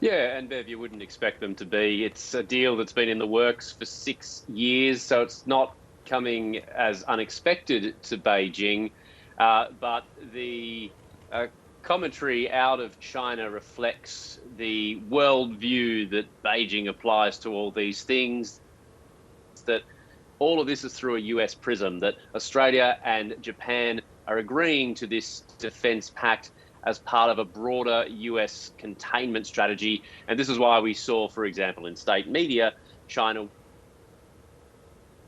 Yeah, and Bev, you wouldn't expect them to be. It's a deal that's been in the works for 6 years, so it's not coming as unexpected to Beijing. But the uh, commentary out of China reflects the worldview that Beijing applies to all these things, that all of this is through a US prism, that Australia and Japan are agreeing to this defense pact as part of a broader US containment strategy. And this is why we saw, for example, in state media, China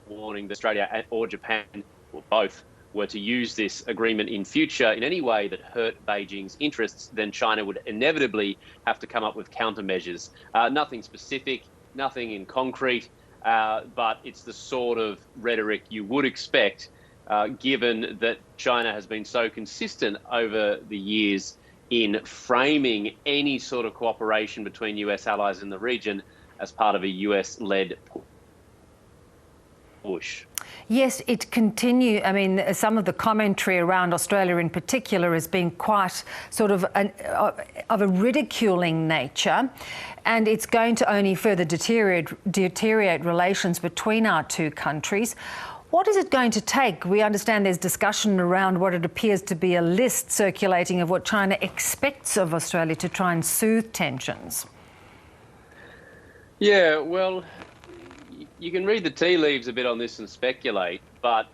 warning that Australia or Japan, or both, were to use this agreement in future in any way that hurt Beijing's interests, then China would inevitably have to come up with countermeasures. Nothing specific, nothing in concrete, but it's the sort of rhetoric you would expect, given that China has been so consistent over the years in framing any sort of cooperation between US allies in the region as part of a US-led push. Yes, it continue. I mean, some of the commentary around Australia in particular has been quite sort of of a ridiculing nature, and it's going to only further deteriorate relations between our two countries. What is it going to take? We understand there's discussion around what it appears to be a list circulating of what China expects of Australia to try and soothe tensions. Yeah, well, you can read the tea leaves a bit on this and speculate, but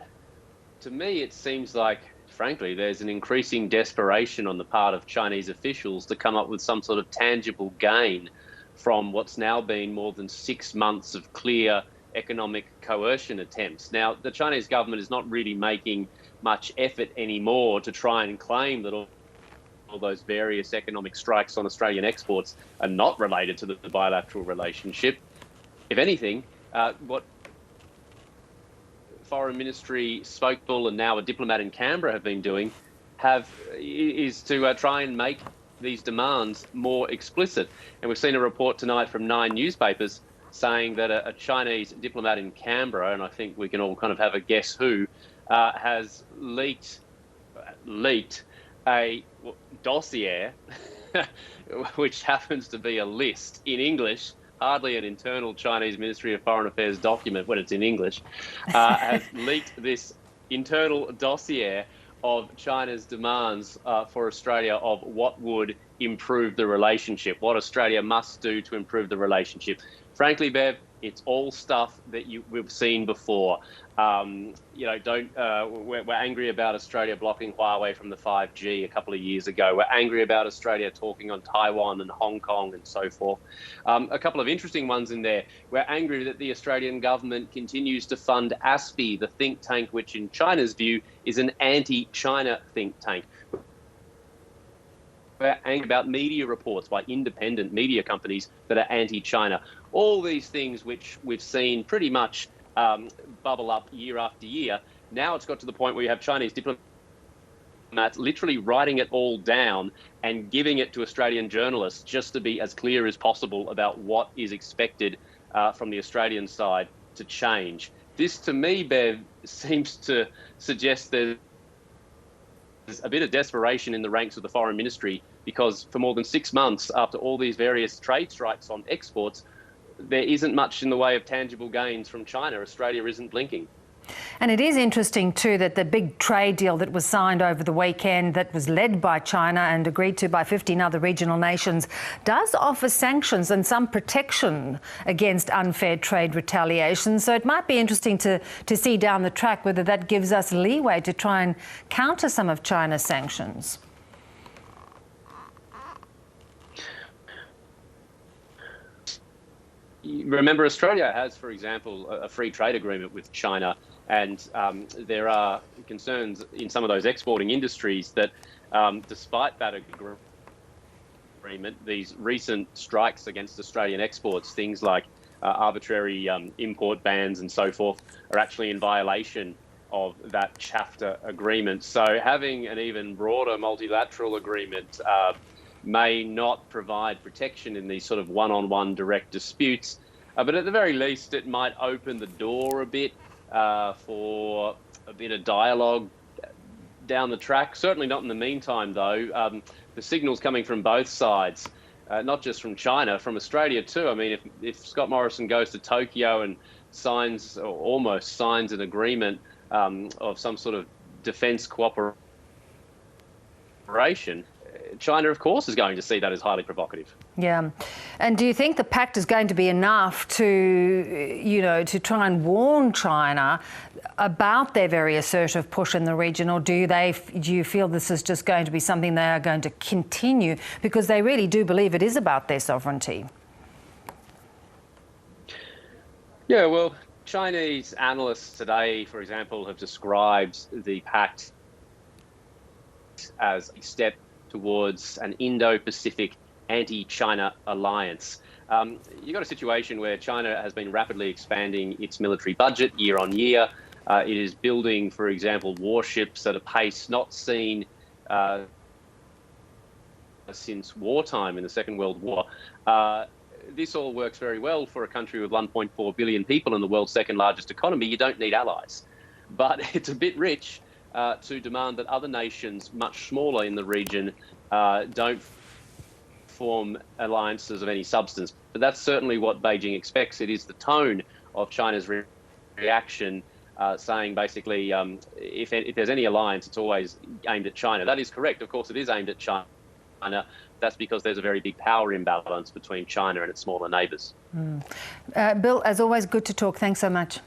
to me it seems like, frankly, there's an increasing desperation on the part of Chinese officials to come up with some sort of tangible gain from what's now been more than 6 months of clear economic coercion attempts. Now, the Chinese government is not really making much effort anymore to try and claim that all those various economic strikes on Australian exports are not related to the bilateral relationship. If anything, what Foreign Ministry spokesperson and now a diplomat in Canberra have been doing is to try and make these demands more explicit. And we've seen a report tonight from 9 newspapers saying that a Chinese diplomat in Canberra, and I think we can all kind of have a guess who, has leaked a dossier, which happens to be a list in English, hardly an internal Chinese Ministry of Foreign Affairs document when it's in English, has leaked this internal dossier of China's demands for Australia of what would improve the relationship, what Australia must do to improve the relationship. Frankly, Bev, it's all stuff that we've seen before. We're angry about Australia blocking Huawei from the 5G a couple of years ago. We're angry about Australia talking on Taiwan and Hong Kong and so forth. A couple of interesting ones in there. We're angry that the Australian government continues to fund ASPI, the think tank, which in China's view is an anti-China think tank. We're angry about media reports by independent media companies that are anti-China. All these things which we've seen pretty much bubble up year after year. Now it's got to the point where you have Chinese diplomats literally writing it all down and giving it to Australian journalists just to be as clear as possible about what is expected from the Australian side to change. This, to me, Bev, seems to suggest there's a bit of desperation in the ranks of the Foreign Ministry, because for more than 6 months after all these various trade strikes on exports, there isn't much in the way of tangible gains from China. Australia isn't blinking. And it is interesting too that the big trade deal that was signed over the weekend, that was led by China and agreed to by 15 other regional nations, does offer sanctions and some protection against unfair trade retaliation. So it might be interesting to see down the track whether that gives us leeway to try and counter some of China's sanctions. Remember, Australia has, for example, a free trade agreement with China, and there are concerns in some of those exporting industries that despite that agreement, these recent strikes against Australian exports, things like arbitrary import bans and so forth, are actually in violation of that chapter agreement. So having an even broader multilateral agreement may not provide protection in these sort of one-on-one direct disputes, but at the very least it might open the door a bit for a bit of dialogue down the track. Certainly not in the meantime, though. The signals coming from both sides not just from China, from Australia too. I mean, if Scott Morrison goes to Tokyo and signs, or almost signs, an agreement of some sort of defence cooperation, China, of course, is going to see that as highly provocative. Yeah. And do you think the pact is going to be enough to, to try and warn China about their very assertive push in the region, or do you feel this is just going to be something they are going to continue because they really do believe it is about their sovereignty? Yeah, well, Chinese analysts today, for example, have described the pact as a step towards an Indo-Pacific anti-China alliance. You've got a situation where China has been rapidly expanding its military budget year on year. It is building, for example, warships at a pace not seen since wartime in the Second World War. This all works very well for a country with 1.4 billion people and the world's second largest economy. You don't need allies. But it's a bit rich to demand that other nations much smaller in the region don't form alliances of any substance. But that's certainly what Beijing expects. It is the tone of China's reaction, saying basically if there's any alliance, it's always aimed at China. That is correct. Of course, it is aimed at China. That's because there's a very big power imbalance between China and its smaller neighbours. Bill, as always, good to talk. Thanks so much.